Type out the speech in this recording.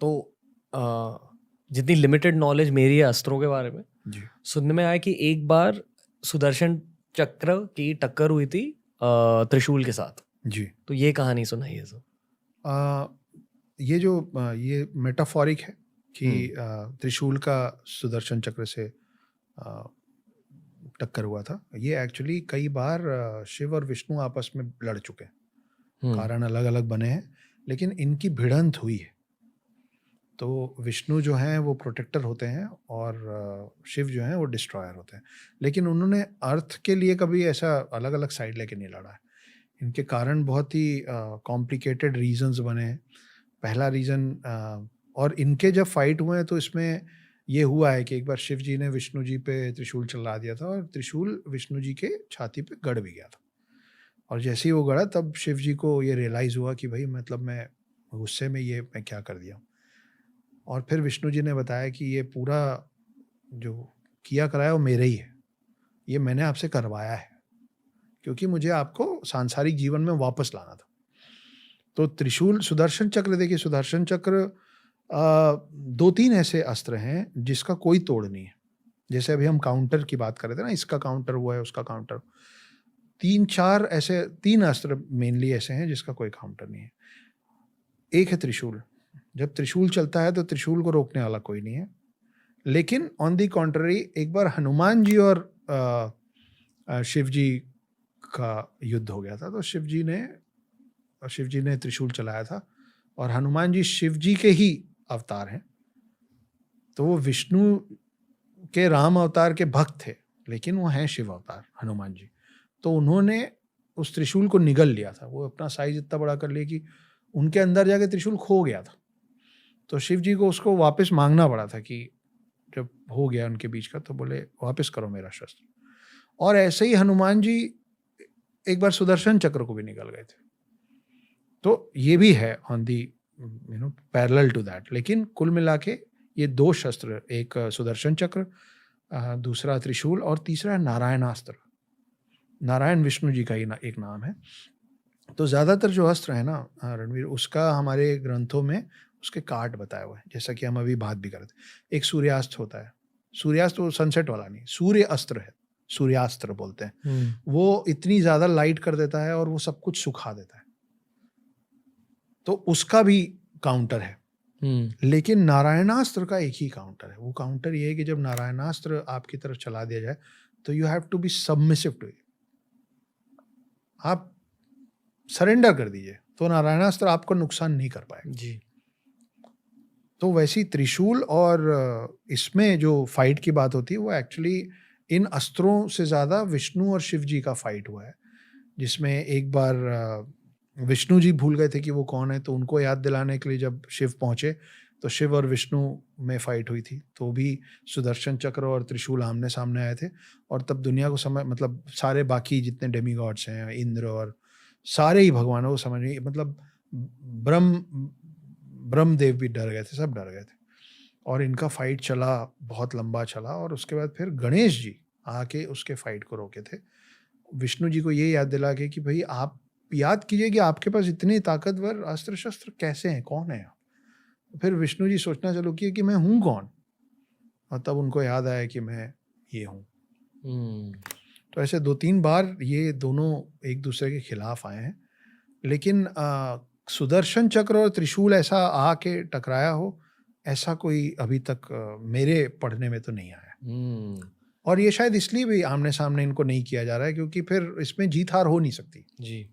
तो जितनी limited knowledge मेरी है अस्त्रों के बारे में, जी सुनने में आया कि एक बार सुदर्शन चक्र की टक्कर हुई थी त्रिशूल के साथ। जी। तो ये कहानी सुनाई है सर। आ, ये जो ये मेटाफोरिक है कि त्रिशूल का सुदर्शन चक्र से आ, टक्कर हुआ था। ये एक्चुअली कई बार शिव और विष्णु आपस में लड़ चुके हैं, कारण अलग अलग बने हैं, लेकिन इनकी भिड़ंत हुई है। तो विष्णु जो हैं वो प्रोटेक्टर होते हैं और शिव जो हैं वो डिस्ट्रॉयर होते हैं। लेकिन उन्होंने अर्थ के लिए कभी ऐसा अलग अलग साइड लेके नहीं लड़ा है। इनके कारण बहुत ही कॉम्प्लिकेटेड रीजंस बने हैं। पहला रीज़न, और इनके जब फाइट हुए हैं तो इसमें ये हुआ है कि एक बार शिव जी ने विष्णु जी पे त्रिशूल चला दिया था और त्रिशूल विष्णु जी के छाती पे गड़ भी गया था। और जैसे ही वो गड़ा तब शिव जी को ये रियलाइज़ हुआ कि भाई मतलब मैं गुस्से में ये मैं क्या कर दिया। और फिर विष्णु जी ने बताया कि ये पूरा जो किया कराया वो मेरे ही है, ये मैंने आपसे करवाया है क्योंकि मुझे आपको सांसारिक जीवन में वापस लाना था। तो त्रिशूल, सुदर्शन चक्र, देखिए सुदर्शन चक्र 2-3 ऐसे अस्त्र हैं जिसका कोई तोड़ नहीं है। जैसे अभी हम काउंटर की बात कर रहे थे ना, इसका काउंटर हुआ है, उसका काउंटर। 3-4 ऐसे 3 अस्त्र मेनली ऐसे हैं जिसका कोई काउंटर नहीं है। एक है त्रिशूल। जब त्रिशूल चलता है तो त्रिशूल को रोकने वाला कोई नहीं है। लेकिन ऑन दी कॉन्ट्ररी एक बार हनुमान जी और शिव जी का युद्ध हो गया था। तो शिव जी ने त्रिशूल चलाया था और हनुमान जी शिव जी के ही अवतार हैं। तो वो विष्णु के राम अवतार के भक्त थे, लेकिन वो हैं शिव अवतार हनुमान जी। तो उन्होंने उस त्रिशूल को निगल लिया था। वो अपना साइज इतना बड़ा कर लिया कि उनके अंदर जाके त्रिशूल खो गया था। तो शिव जी को उसको वापस मांगना पड़ा था कि जब हो गया उनके बीच का, तो बोले वापस करो मेरा शस्त्र। और ऐसे ही हनुमान जी एक बार सुदर्शन चक्र को भी निकल गए थे। तो ये भी है on the parallel to that. लेकिन कुल मिला के ये 2 शस्त्र, एक सुदर्शन चक्र, दूसरा त्रिशूल और तीसरा नारायणास्त्र। नारायण विष्णु जी का ही एक नाम है। तो ज़्यादातर जो अस्त्र है ना रणवीर, उसका हमारे ग्रंथों में उसके काट बताए हुए हैं, जैसा कि हम अभी बात भी कर रहे थे। एक सूर्यास्त होता है। सूर्यास्त वो सनसेट वाला नहीं, सूर्य अस्त्र है, सूर्यास्त्र बोलते हैं। वो इतनी ज़्यादा लाइट कर देता है और वो सब कुछ सुखा देता है। तो उसका भी काउंटर है। लेकिन नारायणास्त्र का एक ही काउंटर है। वो काउंटर ये है कि जब नारायणास्त्र आपकी तरफ चला दिया जाए तो you have to be submissive to it. आप सरेंडर कर दीजिए तो नारायणास्त्र आपको नुकसान नहीं कर पाएगा जी। तो वैसी त्रिशूल और इसमें जो फाइट की बात होती है वो एक्चुअली इन अस्त्रों से ज़्यादा विष्णु और शिव जी का फाइट हुआ है, जिसमें एक बार विष्णु जी भूल गए थे कि वो कौन है, तो उनको याद दिलाने के लिए जब शिव पहुंचे तो शिव और विष्णु में फाइट हुई थी। तो भी सुदर्शन चक्र और त्रिशूल आमने सामने आए थे। और तब दुनिया को समझ, मतलब सारे बाकी जितने डेमीगॉड्स हैं, इंद्र और सारे ही भगवानों को समझ नहीं, मतलब ब्रह्मदेव भी डर गए थे, सब डर गए थे। और इनका फाइट चला, बहुत लंबा चला। और उसके बाद फिर गणेश जी आके उसके फाइट को रोके थे, विष्णु जी को ये याद दिला के कि भाई आप याद कीजिए कि आपके पास इतने ताकतवर अस्त्र शस्त्र कैसे हैं, कौन है आप। फिर विष्णु जी सोचना चालू किए कि मैं हूँ कौन, और तब उनको याद आया कि मैं ये हूँ। तो ऐसे 2-3 बार ये दोनों एक दूसरे के खिलाफ आए हैं। लेकिन सुदर्शन चक्र और त्रिशूल ऐसा आके टकराया हो, ऐसा कोई अभी तक मेरे पढ़ने में तो नहीं आया। और ये शायद इसलिए भी आमने सामने इनको नहीं किया जा रहा है क्योंकि फिर इसमें जीत हार हो नहीं सकती। जी।